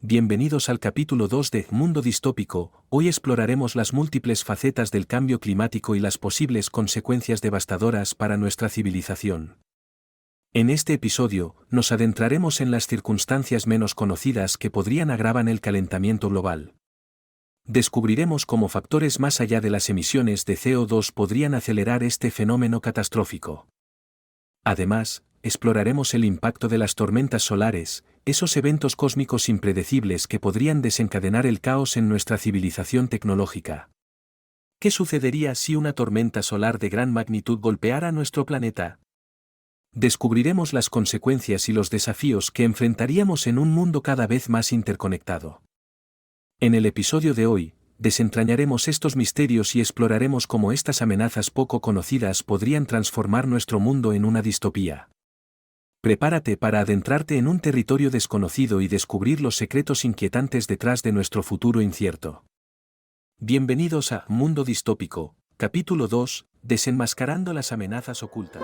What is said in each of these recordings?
Bienvenidos al capítulo 2 de Mundo Distópico. Hoy exploraremos las múltiples facetas del cambio climático y las posibles consecuencias devastadoras para nuestra civilización. En este episodio, nos adentraremos en las circunstancias menos conocidas que podrían agravar el calentamiento global. Descubriremos cómo factores más allá de las emisiones de CO2 podrían acelerar este fenómeno catastrófico. Además, exploraremos el impacto de las tormentas solares, esos eventos cósmicos impredecibles que podrían desencadenar el caos en nuestra civilización tecnológica. ¿Qué sucedería si una tormenta solar de gran magnitud golpeara nuestro planeta? Descubriremos las consecuencias y los desafíos que enfrentaríamos en un mundo cada vez más interconectado. En el episodio de hoy, desentrañaremos estos misterios y exploraremos cómo estas amenazas poco conocidas podrían transformar nuestro mundo en una distopía. Prepárate para adentrarte en un territorio desconocido y descubrir los secretos inquietantes detrás de nuestro futuro incierto. Bienvenidos a Mundo Distópico, capítulo 2, Desenmascarando las amenazas ocultas.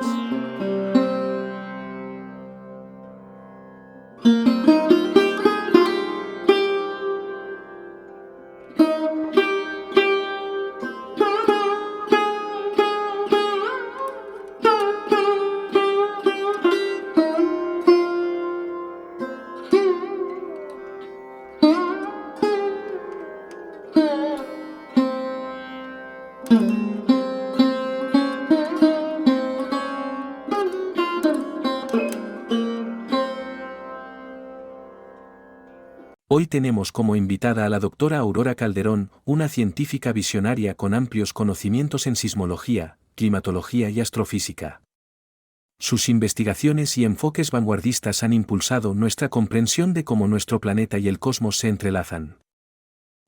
Hoy tenemos como invitada a la doctora Aurora Calderón, una científica visionaria con amplios conocimientos en sismología, climatología y astrofísica. Sus investigaciones y enfoques vanguardistas han impulsado nuestra comprensión de cómo nuestro planeta y el cosmos se entrelazan.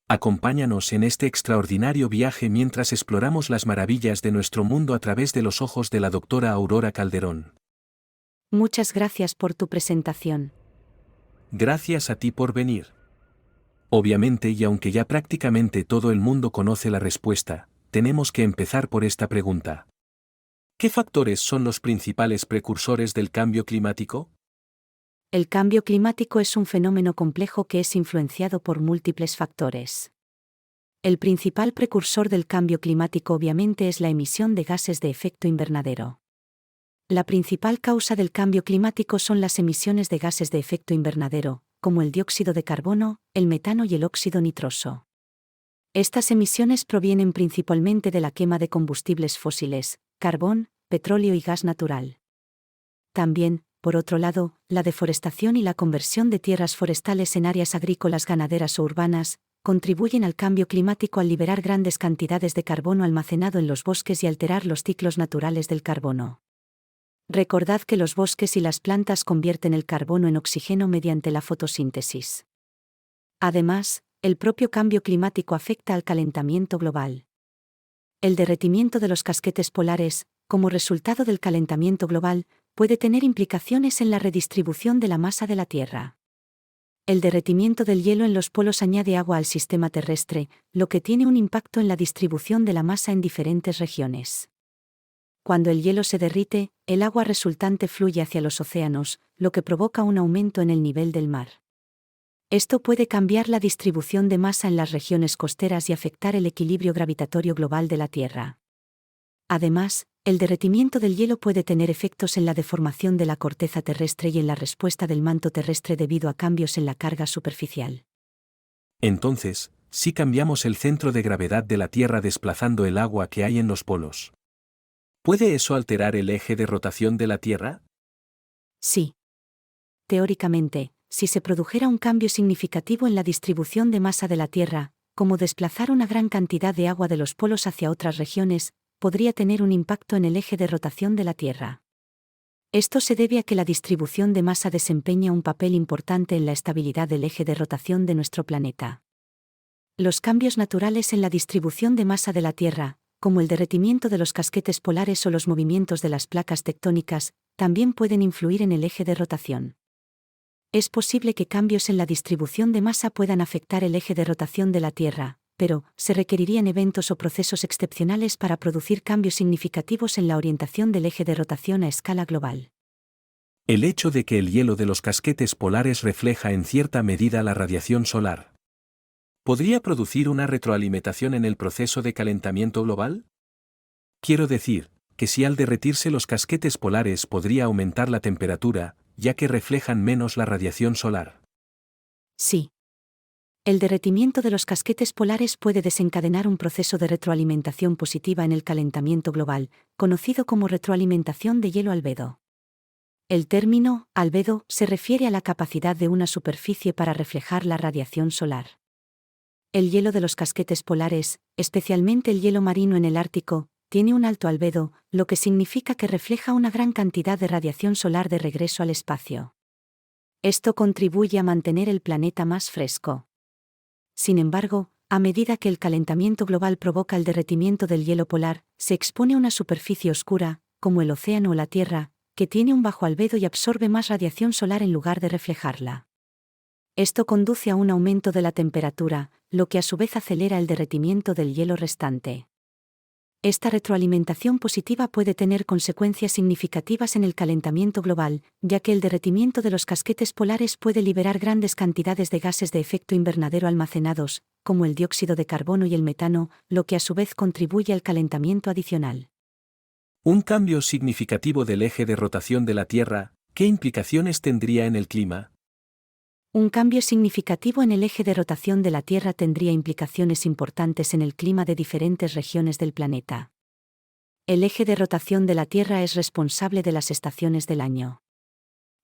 Acompáñanos en este extraordinario viaje mientras exploramos las maravillas de nuestro mundo a través de los ojos de la doctora Aurora Calderón. Muchas gracias por tu presentación. Gracias a ti por venir. Obviamente, y aunque ya prácticamente todo el mundo conoce la respuesta, tenemos que empezar por esta pregunta. ¿Qué factores son los principales precursores del cambio climático? El cambio climático es un fenómeno complejo que es influenciado por múltiples factores. El principal precursor del cambio climático obviamente es la emisión de gases de efecto invernadero. La principal causa del cambio climático son las emisiones de gases de efecto invernadero, como el dióxido de carbono, el metano y el óxido nitroso. Estas emisiones provienen principalmente de la quema de combustibles fósiles, carbón, petróleo y gas natural. También, por otro lado, la deforestación y la conversión de tierras forestales en áreas agrícolas, ganaderas o urbanas, contribuyen al cambio climático al liberar grandes cantidades de carbono almacenado en los bosques y alterar los ciclos naturales del carbono. Recordad que los bosques y las plantas convierten el carbono en oxígeno mediante la fotosíntesis. Además, el propio cambio climático afecta al calentamiento global. El derretimiento de los casquetes polares, como resultado del calentamiento global, puede tener implicaciones en la redistribución de la masa de la Tierra. El derretimiento del hielo en los polos añade agua al sistema terrestre, lo que tiene un impacto en la distribución de la masa en diferentes regiones. Cuando el hielo se derrite, el agua resultante fluye hacia los océanos, lo que provoca un aumento en el nivel del mar. Esto puede cambiar la distribución de masa en las regiones costeras y afectar el equilibrio gravitatorio global de la Tierra. Además, el derretimiento del hielo puede tener efectos en la deformación de la corteza terrestre y en la respuesta del manto terrestre debido a cambios en la carga superficial. Entonces, si cambiamos el centro de gravedad de la Tierra desplazando el agua que hay en los polos, ¿puede eso alterar el eje de rotación de la Tierra? Sí. Teóricamente, si se produjera un cambio significativo en la distribución de masa de la Tierra, como desplazar una gran cantidad de agua de los polos hacia otras regiones, podría tener un impacto en el eje de rotación de la Tierra. Esto se debe a que la distribución de masa desempeña un papel importante en la estabilidad del eje de rotación de nuestro planeta. Los cambios naturales en la distribución de masa de la Tierra, como el derretimiento de los casquetes polares o los movimientos de las placas tectónicas, también pueden influir en el eje de rotación. Es posible que cambios en la distribución de masa puedan afectar el eje de rotación de la Tierra, pero se requerirían eventos o procesos excepcionales para producir cambios significativos en la orientación del eje de rotación a escala global. El hecho de que el hielo de los casquetes polares refleja en cierta medida la radiación solar. ¿Podría producir una retroalimentación en el proceso de calentamiento global? Quiero decir, que si al derretirse los casquetes polares podría aumentar la temperatura, ya que reflejan menos la radiación solar. Sí. El derretimiento de los casquetes polares puede desencadenar un proceso de retroalimentación positiva en el calentamiento global, conocido como retroalimentación de hielo-albedo. El término albedo se refiere a la capacidad de una superficie para reflejar la radiación solar. El hielo de los casquetes polares, especialmente el hielo marino en el Ártico, tiene un alto albedo, lo que significa que refleja una gran cantidad de radiación solar de regreso al espacio. Esto contribuye a mantener el planeta más fresco. Sin embargo, a medida que el calentamiento global provoca el derretimiento del hielo polar, se expone una superficie oscura, como el océano o la Tierra, que tiene un bajo albedo y absorbe más radiación solar en lugar de reflejarla. Esto conduce a un aumento de la temperatura, lo que a su vez acelera el derretimiento del hielo restante. Esta retroalimentación positiva puede tener consecuencias significativas en el calentamiento global, ya que el derretimiento de los casquetes polares puede liberar grandes cantidades de gases de efecto invernadero almacenados, como el dióxido de carbono y el metano, lo que a su vez contribuye al calentamiento adicional. Un cambio significativo del eje de rotación de la Tierra, ¿qué implicaciones tendría en el clima? Un cambio significativo en el eje de rotación de la Tierra tendría implicaciones importantes en el clima de diferentes regiones del planeta. El eje de rotación de la Tierra es responsable de las estaciones del año.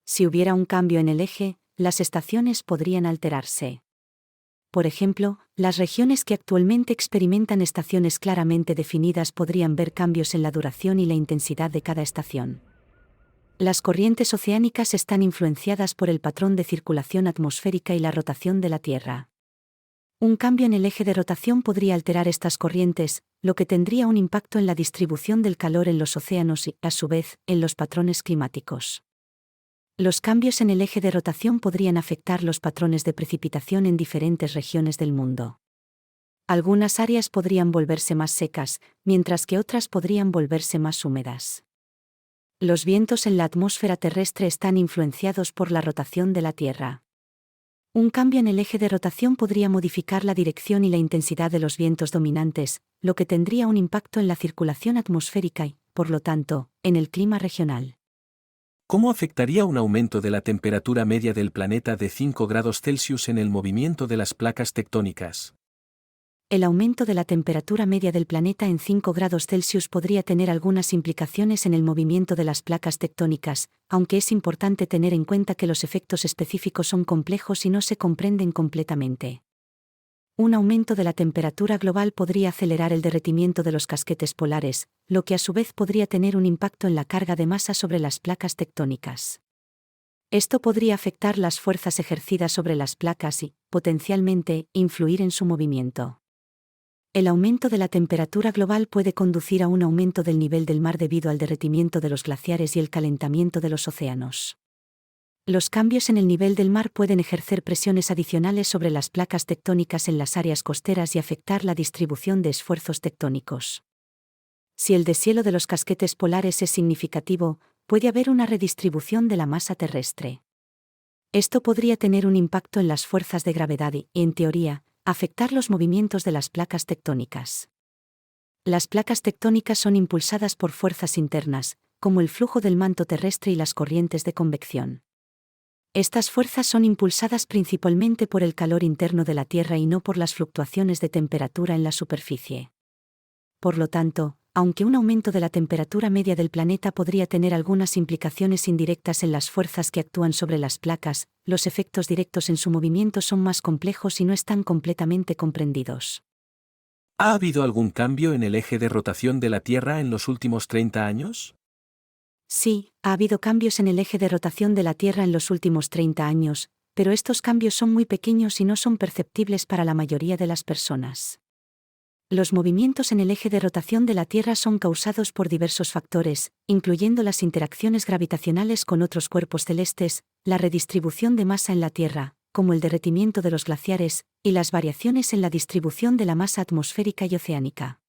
Si hubiera un cambio en el eje, las estaciones podrían alterarse. Por ejemplo, las regiones que actualmente experimentan estaciones claramente definidas podrían ver cambios en la duración y la intensidad de cada estación. Las corrientes oceánicas están influenciadas por el patrón de circulación atmosférica y la rotación de la Tierra. Un cambio en el eje de rotación podría alterar estas corrientes, lo que tendría un impacto en la distribución del calor en los océanos y, a su vez, en los patrones climáticos. Los cambios en el eje de rotación podrían afectar los patrones de precipitación en diferentes regiones del mundo. Algunas áreas podrían volverse más secas, mientras que otras podrían volverse más húmedas. Los vientos en la atmósfera terrestre están influenciados por la rotación de la Tierra. Un cambio en el eje de rotación podría modificar la dirección y la intensidad de los vientos dominantes, lo que tendría un impacto en la circulación atmosférica y, por lo tanto, en el clima regional. ¿Cómo afectaría un aumento de la temperatura media del planeta de 5 grados Celsius en el movimiento de las placas tectónicas? El aumento de la temperatura media del planeta en 5 grados Celsius podría tener algunas implicaciones en el movimiento de las placas tectónicas, aunque es importante tener en cuenta que los efectos específicos son complejos y no se comprenden completamente. Un aumento de la temperatura global podría acelerar el derretimiento de los casquetes polares, lo que a su vez podría tener un impacto en la carga de masa sobre las placas tectónicas. Esto podría afectar las fuerzas ejercidas sobre las placas y, potencialmente, influir en su movimiento. El aumento de la temperatura global puede conducir a un aumento del nivel del mar debido al derretimiento de los glaciares y el calentamiento de los océanos. Los cambios en el nivel del mar pueden ejercer presiones adicionales sobre las placas tectónicas en las áreas costeras y afectar la distribución de esfuerzos tectónicos. Si el deshielo de los casquetes polares es significativo, puede haber una redistribución de la masa terrestre. Esto podría tener un impacto en las fuerzas de gravedad y, en teoría, afectar los movimientos de las placas tectónicas. Las placas tectónicas son impulsadas por fuerzas internas, como el flujo del manto terrestre y las corrientes de convección. Estas fuerzas son impulsadas principalmente por el calor interno de la Tierra y no por las fluctuaciones de temperatura en la superficie. Por lo tanto, aunque un aumento de la temperatura media del planeta podría tener algunas implicaciones indirectas en las fuerzas que actúan sobre las placas, los efectos directos en su movimiento son más complejos y no están completamente comprendidos. ¿Ha habido algún cambio en el eje de rotación de la Tierra en los últimos 30 años? Sí, ha habido cambios en el eje de rotación de la Tierra en los últimos 30 años, pero estos cambios son muy pequeños y no son perceptibles para la mayoría de las personas. Los movimientos en el eje de rotación de la Tierra son causados por diversos factores, incluyendo las interacciones gravitacionales con otros cuerpos celestes, la redistribución de masa en la Tierra, como el derretimiento de los glaciares, y las variaciones en la distribución de la masa atmosférica y oceánica.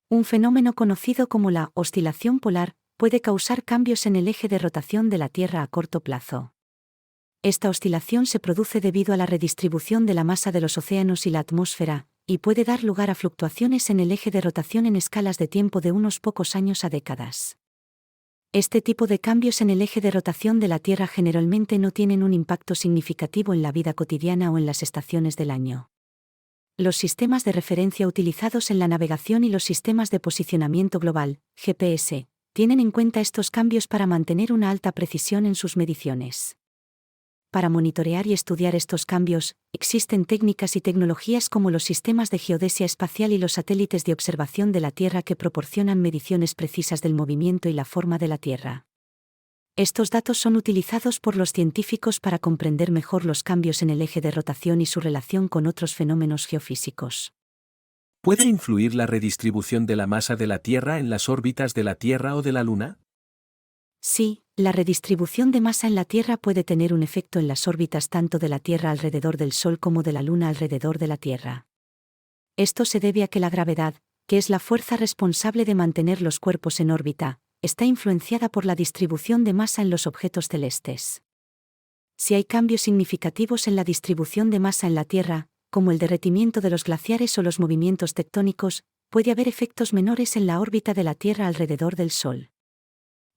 Un fenómeno conocido como la oscilación polar puede causar cambios en el eje de rotación de la Tierra a corto plazo. Esta oscilación se produce debido a la redistribución de la masa de los océanos y la atmósfera, y puede dar lugar a fluctuaciones en el eje de rotación en escalas de tiempo de unos pocos años a décadas. Este tipo de cambios en el eje de rotación de la Tierra generalmente no tienen un impacto significativo en la vida cotidiana o en las estaciones del año. Los sistemas de referencia utilizados en la navegación y los sistemas de posicionamiento global, GPS, tienen en cuenta estos cambios para mantener una alta precisión en sus mediciones. Para monitorear y estudiar estos cambios, existen técnicas y tecnologías como los sistemas de geodesia espacial y los satélites de observación de la Tierra que proporcionan mediciones precisas del movimiento y la forma de la Tierra. Estos datos son utilizados por los científicos para comprender mejor los cambios en el eje de rotación y su relación con otros fenómenos geofísicos. ¿Puede influir la redistribución de la masa de la Tierra en las órbitas de la Tierra o de la Luna? Sí, la redistribución de masa en la Tierra puede tener un efecto en las órbitas tanto de la Tierra alrededor del Sol como de la Luna alrededor de la Tierra. Esto se debe a que la gravedad, que es la fuerza responsable de mantener los cuerpos en órbita, está influenciada por la distribución de masa en los objetos celestes. Si hay cambios significativos en la distribución de masa en la Tierra, como el derretimiento de los glaciares o los movimientos tectónicos, puede haber efectos menores en la órbita de la Tierra alrededor del Sol.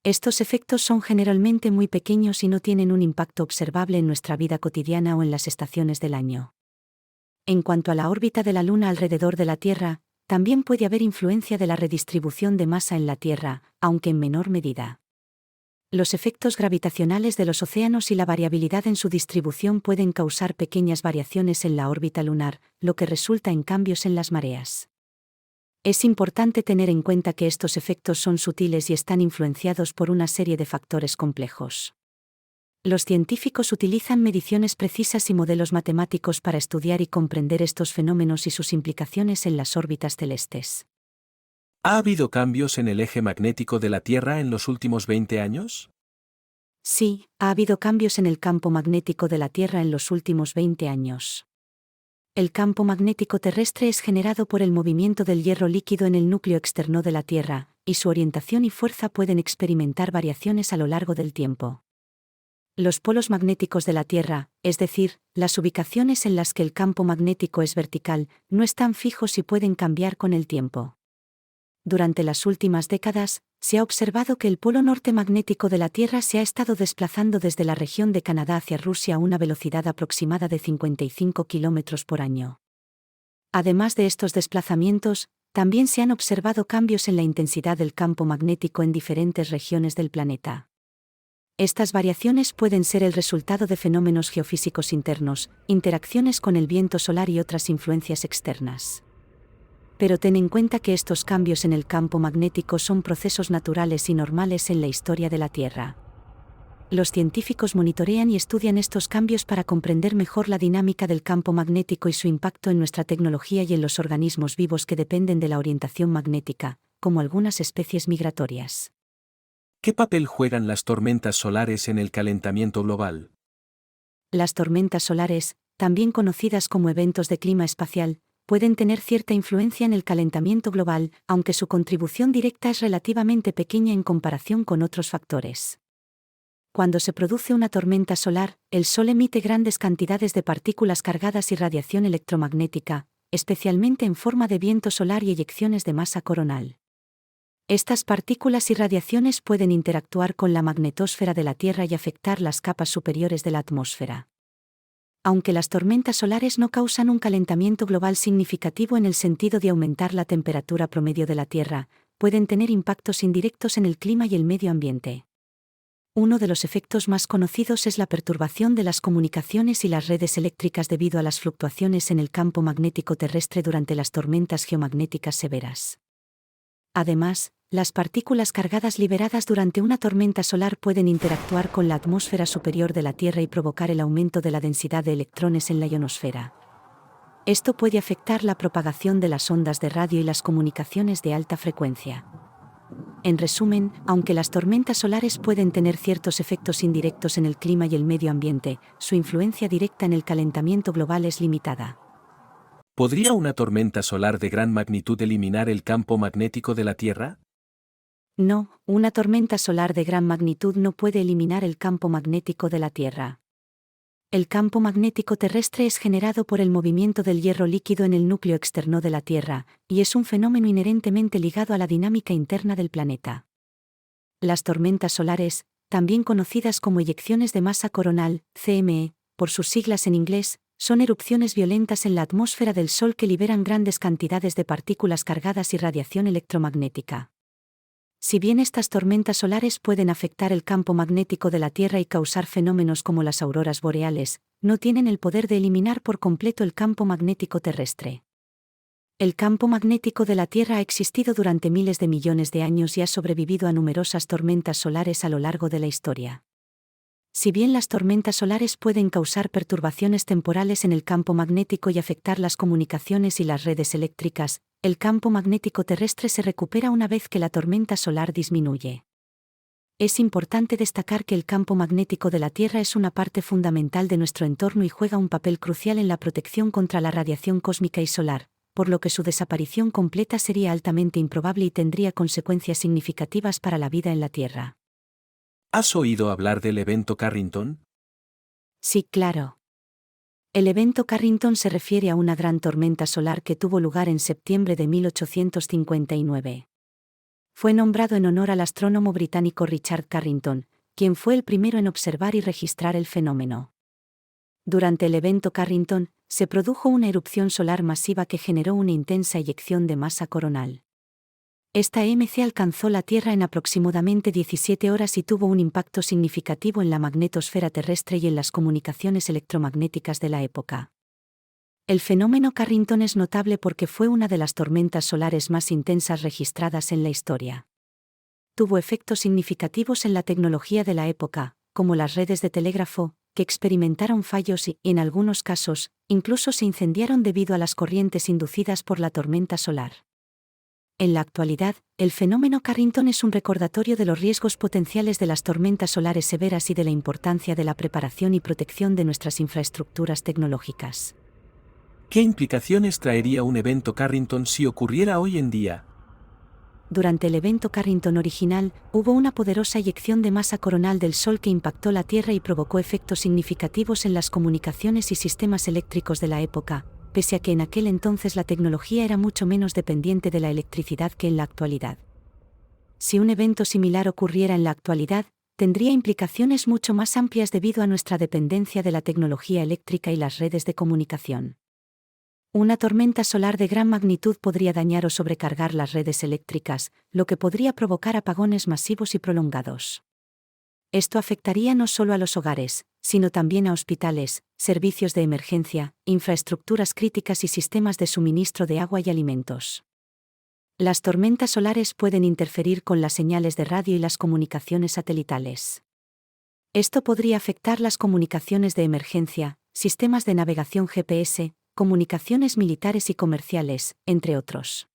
Estos efectos son generalmente muy pequeños y no tienen un impacto observable en nuestra vida cotidiana o en las estaciones del año. En cuanto a la órbita de la Luna alrededor de la Tierra, también puede haber influencia de la redistribución de masa en la Tierra, aunque en menor medida. Los efectos gravitacionales de los océanos y la variabilidad en su distribución pueden causar pequeñas variaciones en la órbita lunar, lo que resulta en cambios en las mareas. Es importante tener en cuenta que estos efectos son sutiles y están influenciados por una serie de factores complejos. Los científicos utilizan mediciones precisas y modelos matemáticos para estudiar y comprender estos fenómenos y sus implicaciones en las órbitas celestes. ¿Ha habido cambios en el eje magnético de la Tierra en los últimos 20 años? Sí, ha habido cambios en el campo magnético de la Tierra en los últimos 20 años. El campo magnético terrestre es generado por el movimiento del hierro líquido en el núcleo externo de la Tierra, y su orientación y fuerza pueden experimentar variaciones a lo largo del tiempo. Los polos magnéticos de la Tierra, es decir, las ubicaciones en las que el campo magnético es vertical, no están fijos y pueden cambiar con el tiempo. Durante las últimas décadas, se ha observado que el polo norte magnético de la Tierra se ha estado desplazando desde la región de Canadá hacia Rusia a una velocidad aproximada de 55 km por año. Además de estos desplazamientos, también se han observado cambios en la intensidad del campo magnético en diferentes regiones del planeta. Estas variaciones pueden ser el resultado de fenómenos geofísicos internos, interacciones con el viento solar y otras influencias externas. Pero ten en cuenta que estos cambios en el campo magnético son procesos naturales y normales en la historia de la Tierra. Los científicos monitorean y estudian estos cambios para comprender mejor la dinámica del campo magnético y su impacto en nuestra tecnología y en los organismos vivos que dependen de la orientación magnética, como algunas especies migratorias. ¿Qué papel juegan las tormentas solares en el calentamiento global? Las tormentas solares, también conocidas como eventos de clima espacial, pueden tener cierta influencia en el calentamiento global, aunque su contribución directa es relativamente pequeña en comparación con otros factores. Cuando se produce una tormenta solar, el Sol emite grandes cantidades de partículas cargadas y radiación electromagnética, especialmente en forma de viento solar y eyecciones de masa coronal. Estas partículas y radiaciones pueden interactuar con la magnetosfera de la Tierra y afectar las capas superiores de la atmósfera. Aunque las tormentas solares no causan un calentamiento global significativo en el sentido de aumentar la temperatura promedio de la Tierra, pueden tener impactos indirectos en el clima y el medio ambiente. Uno de los efectos más conocidos es la perturbación de las comunicaciones y las redes eléctricas debido a las fluctuaciones en el campo magnético terrestre durante las tormentas geomagnéticas severas. Además, las partículas cargadas liberadas durante una tormenta solar pueden interactuar con la atmósfera superior de la Tierra y provocar el aumento de la densidad de electrones en la ionosfera. Esto puede afectar la propagación de las ondas de radio y las comunicaciones de alta frecuencia. En resumen, aunque las tormentas solares pueden tener ciertos efectos indirectos en el clima y el medio ambiente, su influencia directa en el calentamiento global es limitada. ¿Podría una tormenta solar de gran magnitud eliminar el campo magnético de la Tierra? No, una tormenta solar de gran magnitud no puede eliminar el campo magnético de la Tierra. El campo magnético terrestre es generado por el movimiento del hierro líquido en el núcleo externo de la Tierra, y es un fenómeno inherentemente ligado a la dinámica interna del planeta. Las tormentas solares, también conocidas como eyecciones de masa coronal, CME, por sus siglas en inglés, son erupciones violentas en la atmósfera del Sol que liberan grandes cantidades de partículas cargadas y radiación electromagnética. Si bien estas tormentas solares pueden afectar el campo magnético de la Tierra y causar fenómenos como las auroras boreales, no tienen el poder de eliminar por completo el campo magnético terrestre. El campo magnético de la Tierra ha existido durante miles de millones de años y ha sobrevivido a numerosas tormentas solares a lo largo de la historia. Si bien las tormentas solares pueden causar perturbaciones temporales en el campo magnético y afectar las comunicaciones y las redes eléctricas, el campo magnético terrestre se recupera una vez que la tormenta solar disminuye. Es importante destacar que el campo magnético de la Tierra es una parte fundamental de nuestro entorno y juega un papel crucial en la protección contra la radiación cósmica y solar, por lo que su desaparición completa sería altamente improbable y tendría consecuencias significativas para la vida en la Tierra. ¿Has oído hablar del evento Carrington? Sí, claro. El evento Carrington se refiere a una gran tormenta solar que tuvo lugar en septiembre de 1859. Fue nombrado en honor al astrónomo británico Richard Carrington, quien fue el primero en observar y registrar el fenómeno. Durante el evento Carrington, se produjo una erupción solar masiva que generó una intensa eyección de masa coronal. Esta EMC alcanzó la Tierra en aproximadamente 17 horas y tuvo un impacto significativo en la magnetosfera terrestre y en las comunicaciones electromagnéticas de la época. El fenómeno Carrington es notable porque fue una de las tormentas solares más intensas registradas en la historia. Tuvo efectos significativos en la tecnología de la época, como las redes de telégrafo, que experimentaron fallos y, en algunos casos, incluso se incendiaron debido a las corrientes inducidas por la tormenta solar. En la actualidad, el fenómeno Carrington es un recordatorio de los riesgos potenciales de las tormentas solares severas y de la importancia de la preparación y protección de nuestras infraestructuras tecnológicas. ¿Qué implicaciones traería un evento Carrington si ocurriera hoy en día? Durante el evento Carrington original, hubo una poderosa eyección de masa coronal del Sol que impactó la Tierra y provocó efectos significativos en las comunicaciones y sistemas eléctricos de la época, pese a que en aquel entonces la tecnología era mucho menos dependiente de la electricidad que en la actualidad. Si un evento similar ocurriera en la actualidad, tendría implicaciones mucho más amplias debido a nuestra dependencia de la tecnología eléctrica y las redes de comunicación. Una tormenta solar de gran magnitud podría dañar o sobrecargar las redes eléctricas, lo que podría provocar apagones masivos y prolongados. Esto afectaría no solo a los hogares, sino también a hospitales, servicios de emergencia, infraestructuras críticas y sistemas de suministro de agua y alimentos. Las tormentas solares pueden interferir con las señales de radio y las comunicaciones satelitales. Esto podría afectar las comunicaciones de emergencia, sistemas de navegación GPS, comunicaciones militares y comerciales, entre otros.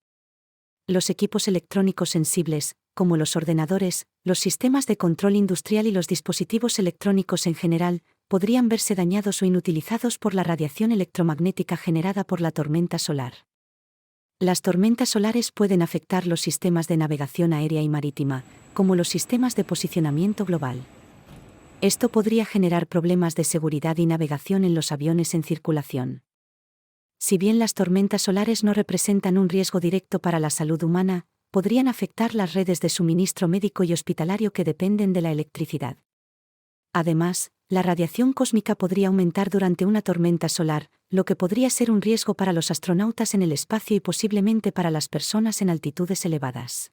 Los equipos electrónicos sensibles, como los ordenadores, los sistemas de control industrial y los dispositivos electrónicos en general, podrían verse dañados o inutilizados por la radiación electromagnética generada por la tormenta solar. Las tormentas solares pueden afectar los sistemas de navegación aérea y marítima, como los sistemas de posicionamiento global. Esto podría generar problemas de seguridad y navegación en los aviones en circulación. Si bien las tormentas solares no representan un riesgo directo para la salud humana, podrían afectar las redes de suministro médico y hospitalario que dependen de la electricidad. Además, la radiación cósmica podría aumentar durante una tormenta solar, lo que podría ser un riesgo para los astronautas en el espacio y posiblemente para las personas en altitudes elevadas.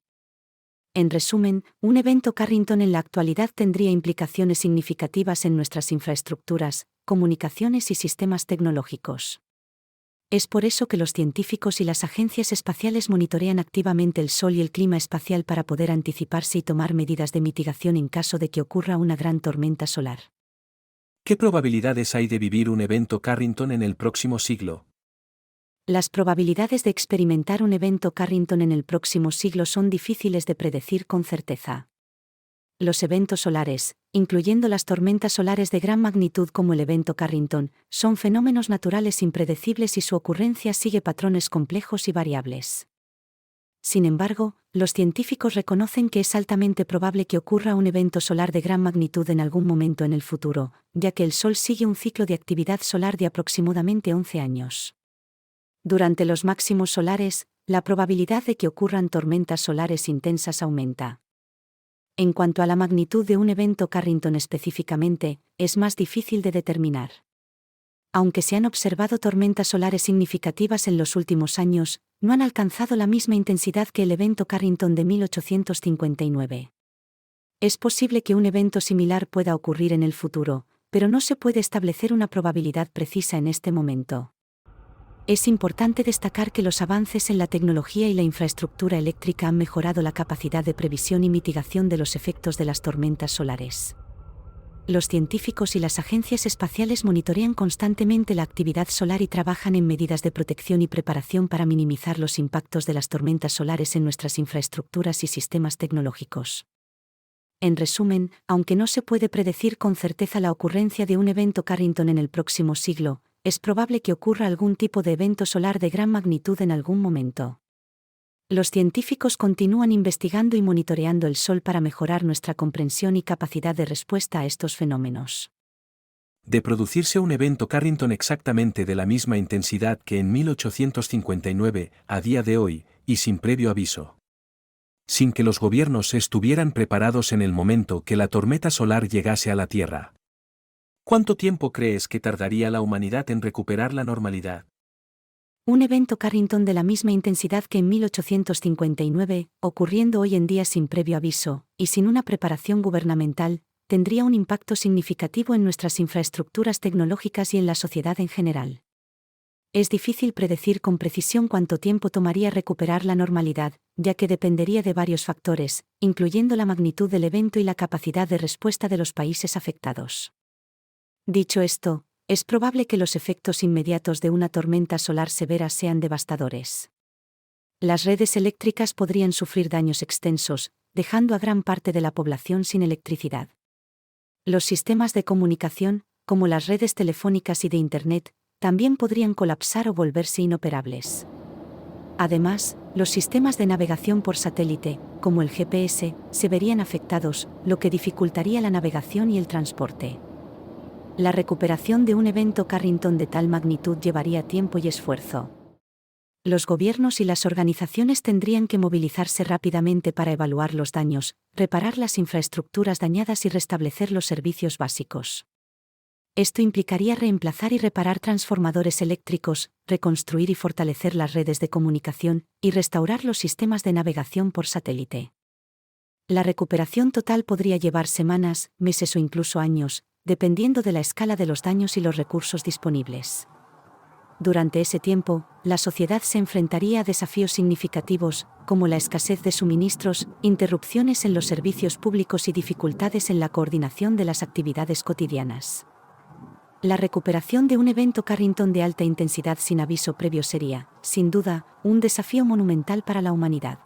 En resumen, un evento Carrington en la actualidad tendría implicaciones significativas en nuestras infraestructuras, comunicaciones y sistemas tecnológicos. Es por eso que los científicos y las agencias espaciales monitorean activamente el Sol y el clima espacial para poder anticiparse y tomar medidas de mitigación en caso de que ocurra una gran tormenta solar. ¿Qué probabilidades hay de vivir un evento Carrington en el próximo siglo? Las probabilidades de experimentar un evento Carrington en el próximo siglo son difíciles de predecir con certeza. Los eventos solares, incluyendo las tormentas solares de gran magnitud como el evento Carrington, son fenómenos naturales impredecibles y su ocurrencia sigue patrones complejos y variables. Sin embargo, los científicos reconocen que es altamente probable que ocurra un evento solar de gran magnitud en algún momento en el futuro, ya que el Sol sigue un ciclo de actividad solar de aproximadamente 11 años. Durante los máximos solares, la probabilidad de que ocurran tormentas solares intensas aumenta. En cuanto a la magnitud de un evento Carrington específicamente, es más difícil de determinar. Aunque se han observado tormentas solares significativas en los últimos años, no han alcanzado la misma intensidad que el evento Carrington de 1859. Es posible que un evento similar pueda ocurrir en el futuro, pero no se puede establecer una probabilidad precisa en este momento. Es importante destacar que los avances en la tecnología y la infraestructura eléctrica han mejorado la capacidad de previsión y mitigación de los efectos de las tormentas solares. Los científicos y las agencias espaciales monitorean constantemente la actividad solar y trabajan en medidas de protección y preparación para minimizar los impactos de las tormentas solares en nuestras infraestructuras y sistemas tecnológicos. En resumen, aunque no se puede predecir con certeza la ocurrencia de un evento Carrington en el próximo siglo, es probable que ocurra algún tipo de evento solar de gran magnitud en algún momento. Los científicos continúan investigando y monitoreando el Sol para mejorar nuestra comprensión y capacidad de respuesta a estos fenómenos. De producirse un evento Carrington exactamente de la misma intensidad que en 1859, a día de hoy, y sin previo aviso. Sin que los gobiernos estuvieran preparados en el momento que la tormenta solar llegase a la Tierra. ¿Cuánto tiempo crees que tardaría la humanidad en recuperar la normalidad? Un evento Carrington de la misma intensidad que en 1859, ocurriendo hoy en día sin previo aviso, y sin una preparación gubernamental, tendría un impacto significativo en nuestras infraestructuras tecnológicas y en la sociedad en general. Es difícil predecir con precisión cuánto tiempo tomaría recuperar la normalidad, ya que dependería de varios factores, incluyendo la magnitud del evento y la capacidad de respuesta de los países afectados. Dicho esto, es probable que los efectos inmediatos de una tormenta solar severa sean devastadores. Las redes eléctricas podrían sufrir daños extensos, dejando a gran parte de la población sin electricidad. Los sistemas de comunicación, como las redes telefónicas y de Internet, también podrían colapsar o volverse inoperables. Además, los sistemas de navegación por satélite, como el GPS, se verían afectados, lo que dificultaría la navegación y el transporte. La recuperación de un evento Carrington de tal magnitud llevaría tiempo y esfuerzo. Los gobiernos y las organizaciones tendrían que movilizarse rápidamente para evaluar los daños, reparar las infraestructuras dañadas y restablecer los servicios básicos. Esto implicaría reemplazar y reparar transformadores eléctricos, reconstruir y fortalecer las redes de comunicación, y restaurar los sistemas de navegación por satélite. La recuperación total podría llevar semanas, meses o incluso años, dependiendo de la escala de los daños y los recursos disponibles. Durante ese tiempo, la sociedad se enfrentaría a desafíos significativos, como la escasez de suministros, interrupciones en los servicios públicos y dificultades en la coordinación de las actividades cotidianas. La recuperación de un evento Carrington de alta intensidad sin aviso previo sería, sin duda, un desafío monumental para la humanidad.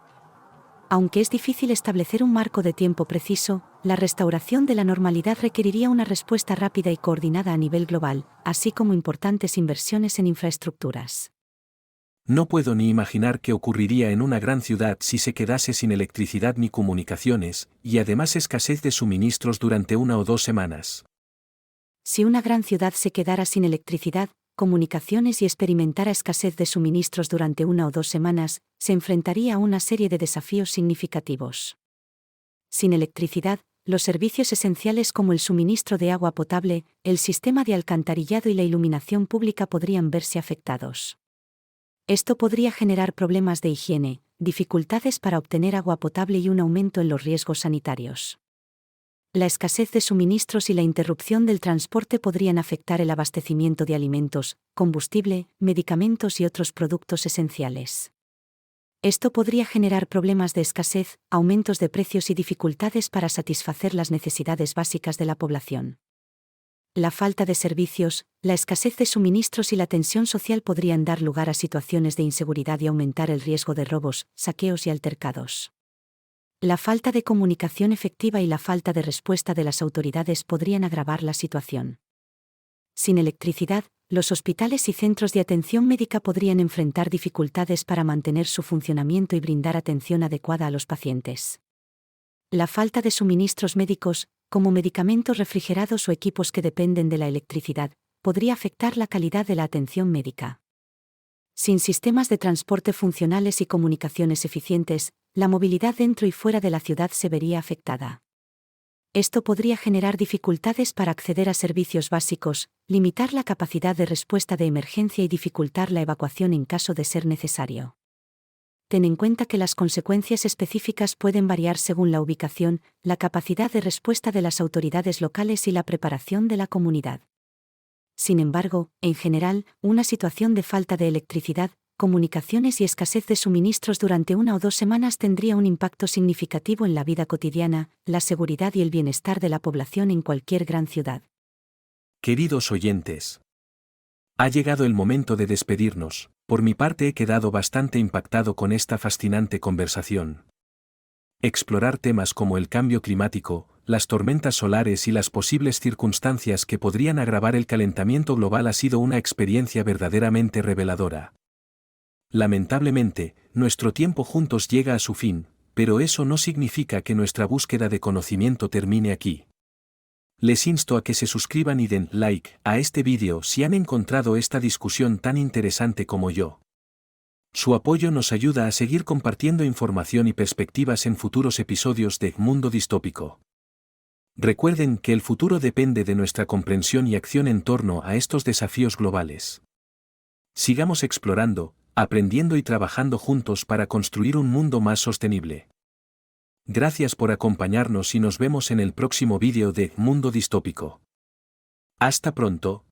Aunque es difícil establecer un marco de tiempo preciso, la restauración de la normalidad requeriría una respuesta rápida y coordinada a nivel global, así como importantes inversiones en infraestructuras. No puedo ni imaginar qué ocurriría en una gran ciudad si se quedase sin electricidad ni comunicaciones, y además escasez de suministros durante 1 o 2 semanas. Si una gran ciudad se quedara sin electricidad, comunicaciones y experimentara escasez de suministros durante 1 o 2 semanas, se enfrentaría a una serie de desafíos significativos. Sin electricidad, los servicios esenciales como el suministro de agua potable, el sistema de alcantarillado y la iluminación pública podrían verse afectados. Esto podría generar problemas de higiene, dificultades para obtener agua potable y un aumento en los riesgos sanitarios. La escasez de suministros y la interrupción del transporte podrían afectar el abastecimiento de alimentos, combustible, medicamentos y otros productos esenciales. Esto podría generar problemas de escasez, aumentos de precios y dificultades para satisfacer las necesidades básicas de la población. La falta de servicios, la escasez de suministros y la tensión social podrían dar lugar a situaciones de inseguridad y aumentar el riesgo de robos, saqueos y altercados. La falta de comunicación efectiva y la falta de respuesta de las autoridades podrían agravar la situación. Sin electricidad, los hospitales y centros de atención médica podrían enfrentar dificultades para mantener su funcionamiento y brindar atención adecuada a los pacientes. La falta de suministros médicos, como medicamentos refrigerados o equipos que dependen de la electricidad, podría afectar la calidad de la atención médica. Sin sistemas de transporte funcionales y comunicaciones eficientes, la movilidad dentro y fuera de la ciudad se vería afectada. Esto podría generar dificultades para acceder a servicios básicos, limitar la capacidad de respuesta de emergencia y dificultar la evacuación en caso de ser necesario. Ten en cuenta que las consecuencias específicas pueden variar según la ubicación, la capacidad de respuesta de las autoridades locales y la preparación de la comunidad. Sin embargo, en general, una situación de falta de electricidad, comunicaciones y escasez de suministros durante 1 o 2 semanas tendría un impacto significativo en la vida cotidiana, la seguridad y el bienestar de la población en cualquier gran ciudad. Queridos oyentes, ha llegado el momento de despedirnos. Por mi parte he quedado bastante impactado con esta fascinante conversación. Explorar temas como el cambio climático, las tormentas solares y las posibles circunstancias que podrían agravar el calentamiento global ha sido una experiencia verdaderamente reveladora. Lamentablemente, nuestro tiempo juntos llega a su fin, pero eso no significa que nuestra búsqueda de conocimiento termine aquí. Les insto a que se suscriban y den like a este vídeo si han encontrado esta discusión tan interesante como yo. Su apoyo nos ayuda a seguir compartiendo información y perspectivas en futuros episodios de Mundo Distópico. Recuerden que el futuro depende de nuestra comprensión y acción en torno a estos desafíos globales. Sigamos explorando, aprendiendo y trabajando juntos para construir un mundo más sostenible. Gracias por acompañarnos y nos vemos en el próximo vídeo de Mundo Distópico. Hasta pronto.